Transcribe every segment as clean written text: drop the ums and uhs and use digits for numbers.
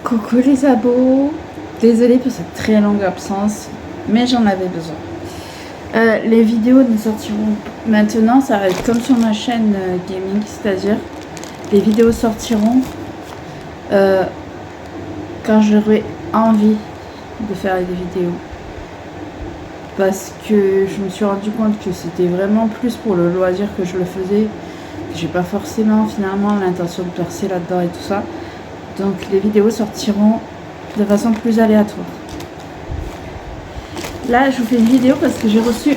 Coucou les abos, désolée pour cette très longue absence, mais j'en avais besoin. Les vidéos ne sortiront maintenant, ça va être comme sur ma chaîne gaming, c'est-à-dire les vidéos sortiront quand j'aurai envie de faire des vidéos. Parce que je me suis rendu compte que c'était vraiment plus pour le loisir que je le faisais. J'ai pas forcément finalement l'intention de percer là-dedans et tout ça. Donc les vidéos sortiront de façon plus aléatoire. Là, je vous fais une vidéo parce que j'ai reçu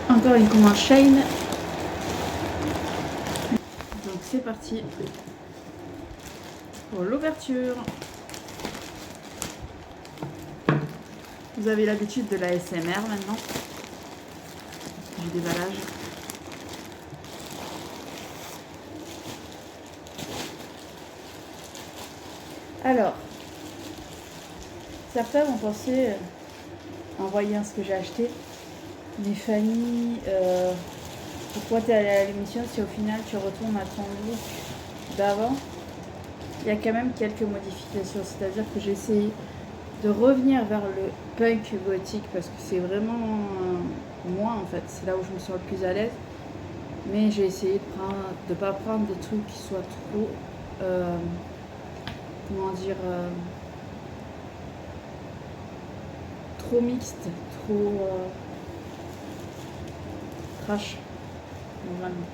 encore une commande Shein. Donc c'est parti pour l'ouverture. Vous avez l'habitude de la SMR maintenant. Du déballage. Alors, certains vont penser, en voyant ce que j'ai acheté, mais Fanny, pourquoi tu es allée à l'émission si au final tu retournes à ton look d'avant? Il y a quand même quelques modifications, c'est-à-dire que j'ai essayé de revenir vers le punk gothique parce que c'est vraiment moi en fait, c'est là où je me sens le plus à l'aise. Mais j'ai essayé de ne pas prendre des trucs qui soient trop, comment dire, trop mixte, trop trash, normalement.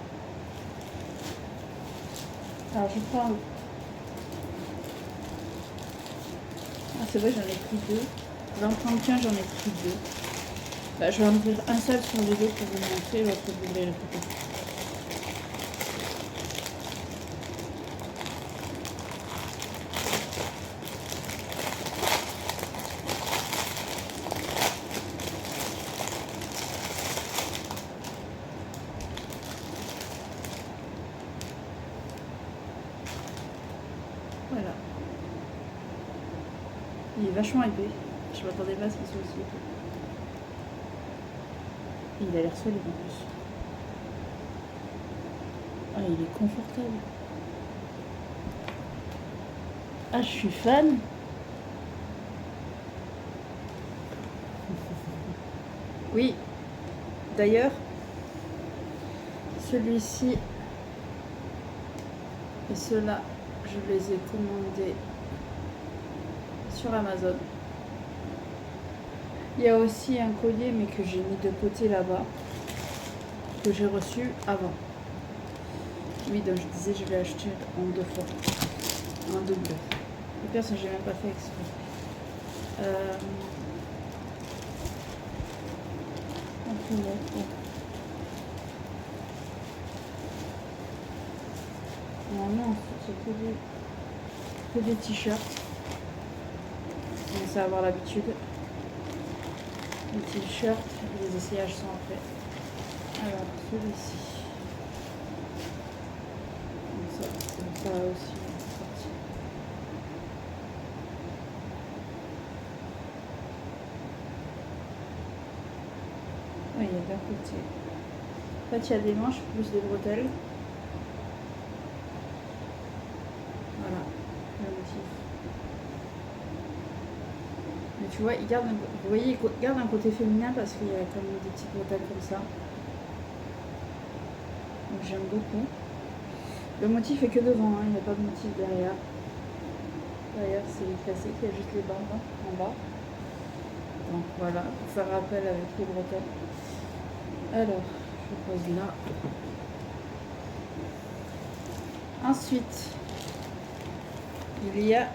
Alors je prends... Ah c'est vrai, j'en ai pris deux. J'en prends qu'un, j'en ai pris deux. Bah, je vais en ouvrir un seul sur les deux pour vous montrer, l'autre vous verrez le photo. Voilà. Il est vachement épais. Je m'attendais pas à ce qu'il soit aussi épais. Il a l'air solide en plus. Ah, il est confortable. Ah, je suis fan. Oui. D'ailleurs, celui-ci et ceux-là, je les ai commandés sur Amazon. Il y a aussi un collier, mais que j'ai mis de côté là-bas, que j'ai reçu avant. Oui, donc je disais, je l'ai acheté en deux fois, en double. Le pire, c'est que j'ai même pas fait exprès. Normalement, c'est que des t-shirts. On va avoir l'habitude. Les t-shirts, les essayages sont après. Alors, celui-ci. Ça aussi sorti. Oui, il y a d'un côté. En fait, il y a des manches plus des bretelles. Voilà, le motif. Mais tu vois, vous voyez, il garde un côté féminin parce qu'il y a comme des petites bretelles comme ça. Donc j'aime beaucoup. Le motif est que devant, hein, il n'y a pas de motif derrière. Derrière, c'est classique, il y a juste les bandes en bas. Donc voilà, pour faire rappel avec les bretelles. Alors, je pose là. Ensuite, il y a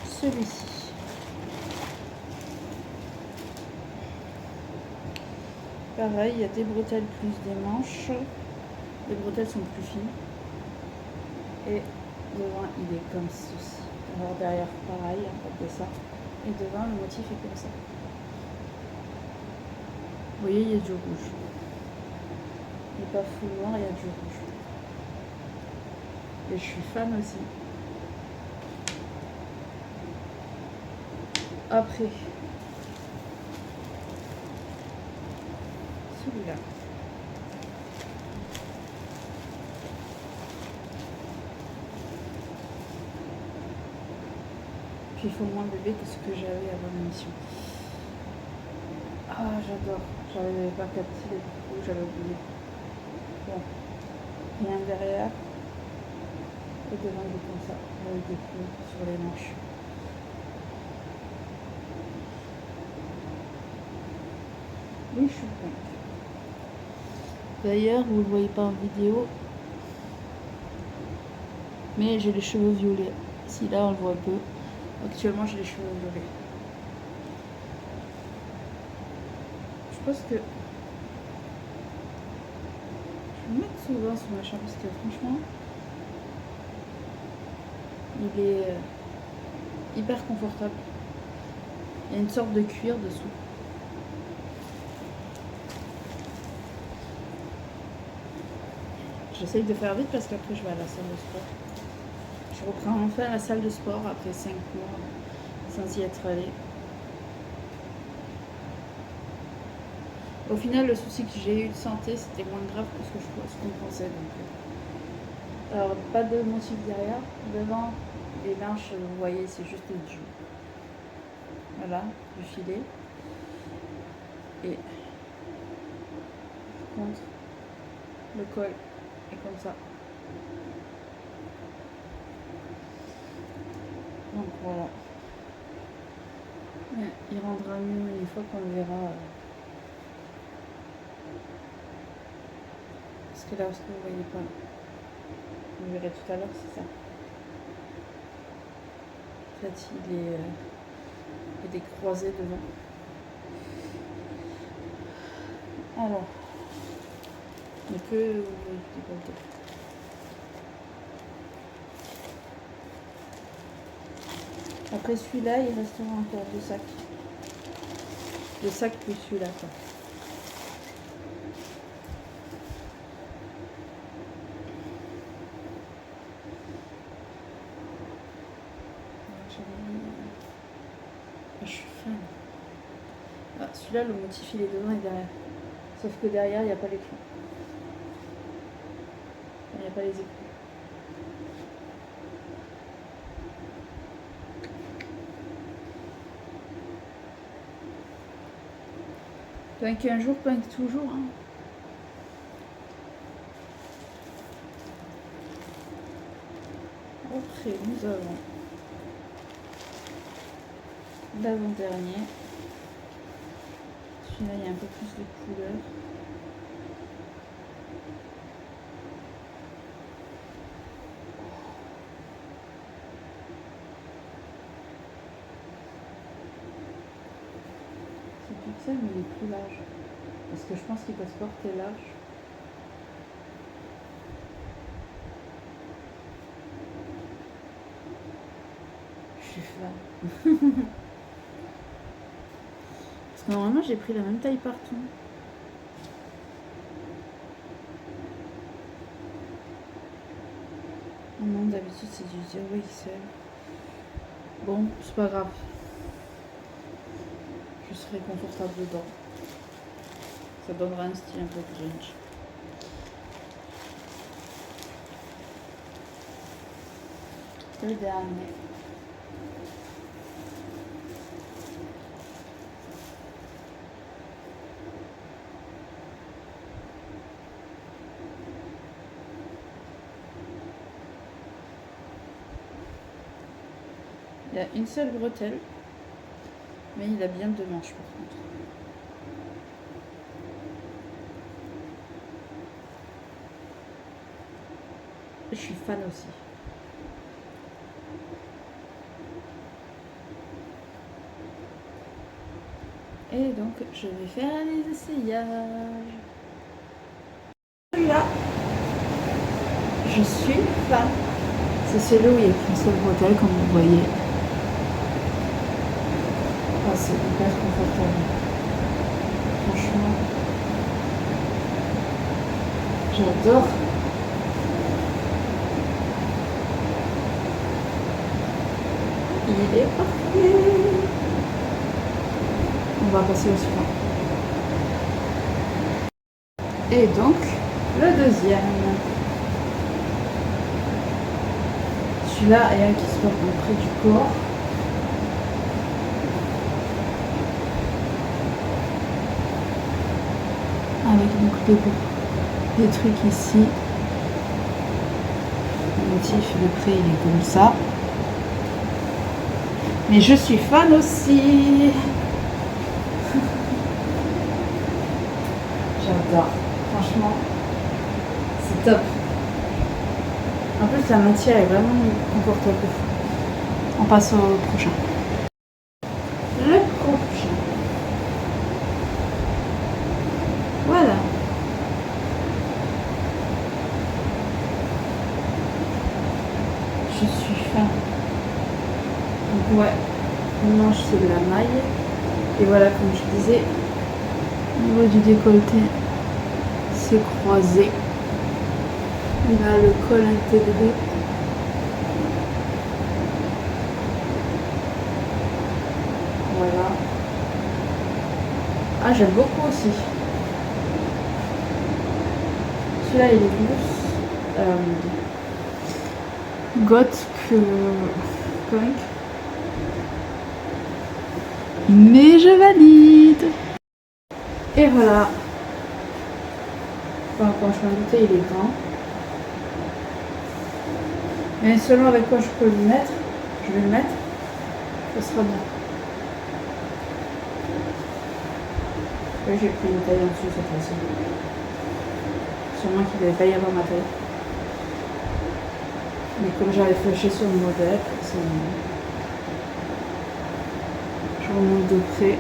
celui-ci. Pareil, il y a des bretelles plus des manches. Les bretelles sont plus fines. Et devant, il est comme ceci. Alors derrière, pareil, un peu de ça. Et devant, le motif est comme ça. Vous voyez, il y a du rouge. Il n'est pas full noir, il y a du rouge. Et je suis fan aussi. Après, celui-là. qu'il faut moins bébé que ce que j'avais avant l'émission. Ah, j'adore. J'avais pas capté les coups, j'avais oublié. Bon, rien derrière. Et devant, il est comme ça, avec des clous sur les manches. Oui, je suis prête. D'ailleurs, vous ne le voyez pas en vidéo, mais j'ai les cheveux violets. Si là, on le voit peu. Actuellement, j'ai les cheveux violets. Je pense que je vais mettre souvent sur ma chambre parce que franchement, il est hyper confortable. Il y a une sorte de cuir dessous. J'essaye de faire vite parce qu'après je vais à la salle de sport. Je reprends enfin la salle de sport après 5 mois sans y être allée. Au final, le souci que j'ai eu de santé, c'était moins grave que ce qu'on pensait. Donc. Alors, pas de motif derrière. Devant, les manches, vous voyez, c'est juste du... Voilà, du filet. Et contre, le col est comme ça. Donc voilà. Mais il rendra mieux une fois qu'on le verra. Parce que là, ce que vous voyez pas, vous le verrez tout à l'heure, c'est ça. En fait, il y a des croisés devant. Alors, on peut décolleter. Après celui-là, il restera encore 2 sacs. 2 sacs plus celui-là, quoi. Je suis fan. Ah, celui-là, le motif, il est devant et derrière. Sauf que derrière, il n'y a pas les clous. Il n'y a pas les écrous. Punk un jour, punk toujours. Hein. Après, nous avons l'avant-dernier. Celui-là, il y a un peu plus de couleur. C'est pixel, mais il est plus large. Parce que je pense qu'il peut se porter large. Je suis fan. Parce que normalement, j'ai pris la même taille partout. Non, d'habitude, c'est du 0XL. Bon, c'est pas grave. Je serai confortable dedans. Ça donnera un style un peu grunge. Le dernier. Il y a une seule bretelle, mais il a bien 2 manches par contre. Je suis fan aussi. Et donc, je vais faire les essayages. Celui-là, je suis fan. C'est celui où il y a une seule bretelle, comme vous voyez. Ah, c'est hyper confortable. Franchement, j'adore. Il est parfait. On va passer au suivant. Et donc, le deuxième. Celui-là est un qui se porte près du corps. des trucs ici. Le motif, le prix, il est comme ça. Mais je suis fan aussi. J'adore. Franchement, c'est top. En plus, la matière est vraiment confortable. On passe au prochain. Le prochain. Voilà. Je suis fan. Donc ouais, le manche c'est de la maille. Et voilà, comme je disais, au niveau du décolleté, c'est croisé. Il a le col intégré. Voilà. Ah, j'aime beaucoup aussi. Celui-là, il est plus goth que punk. Mais je valide. Et voilà. Enfin, quand je m'en doutais, il est grand. Mais selon avec quoi je peux le mettre, je vais le mettre. Ce sera bien. Oui, j'ai pris une taille en dessous cette fois-ci. Sûrement qu'il ne devait pas y avoir ma taille. Mais comme j'avais flashé sur le modèle, je remonte de près.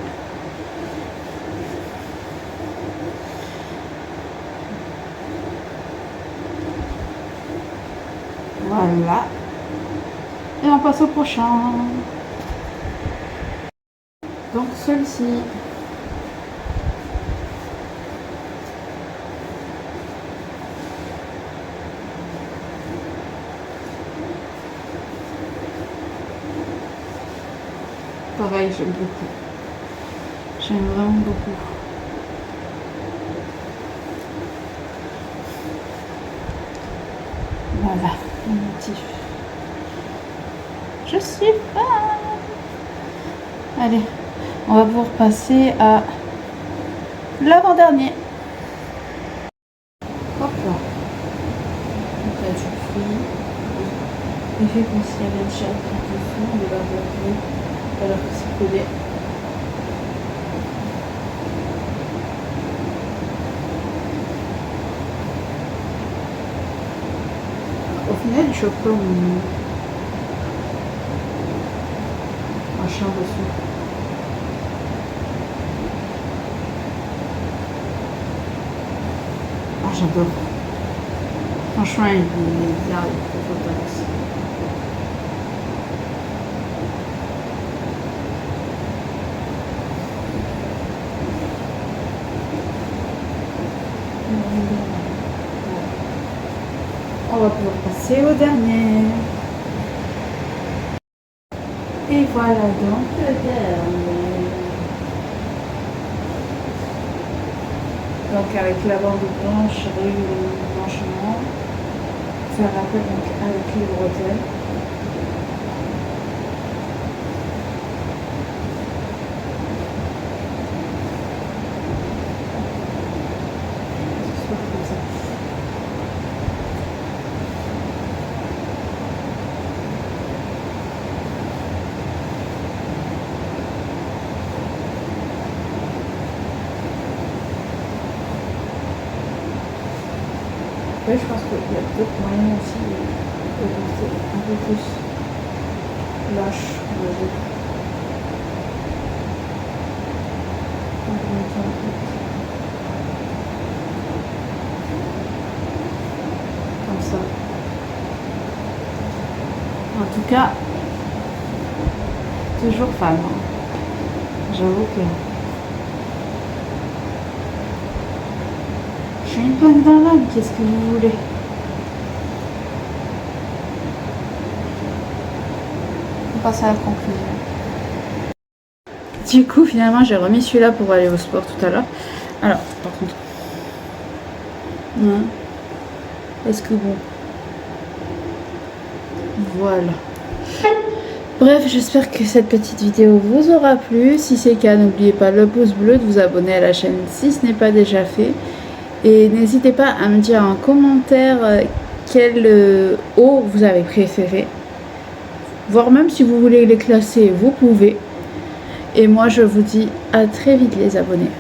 Voilà. Et on passe au prochain. Donc celui-ci. Pareil, j'aime beaucoup. J'aime vraiment beaucoup. Voilà, le motif. Je suis fan. Allez, on va pouvoir passer à l'avant-dernier. Hop là. Donc là, je fais l'effet comme s'il y avait une chaîne dessous, de la bleu, alors que c'est collé. Au final, il choque pas mon machin dessus. Ah, j'adore. Franchement, il est bien, il est confortable aussi. On va pouvoir passer au dernier. Et voilà donc le dernier. Donc avec la bande blanche, blanchiment, ça rappelle donc avec les bretelles. Après, je pense qu'il y a d'autres moyens aussi de rester un peu plus lâche, on va dire. Comme ça. En tout cas, toujours fan. J'avoue que je suis une punk dans l'âme, qu'est-ce que vous voulez? On passe à la conclusion. Du coup, finalement, j'ai remis celui-là pour aller au sport tout à l'heure. Alors, par contre, est-ce que bon, voilà. Bref, j'espère que cette petite vidéo vous aura plu. Si c'est le cas, n'oubliez pas le pouce bleu, de vous abonner à la chaîne si ce n'est pas déjà fait. Et n'hésitez pas à me dire en commentaire quel haut vous avez préféré. Voire même si vous voulez les classer, vous pouvez. Et moi je vous dis à très vite les abonnés.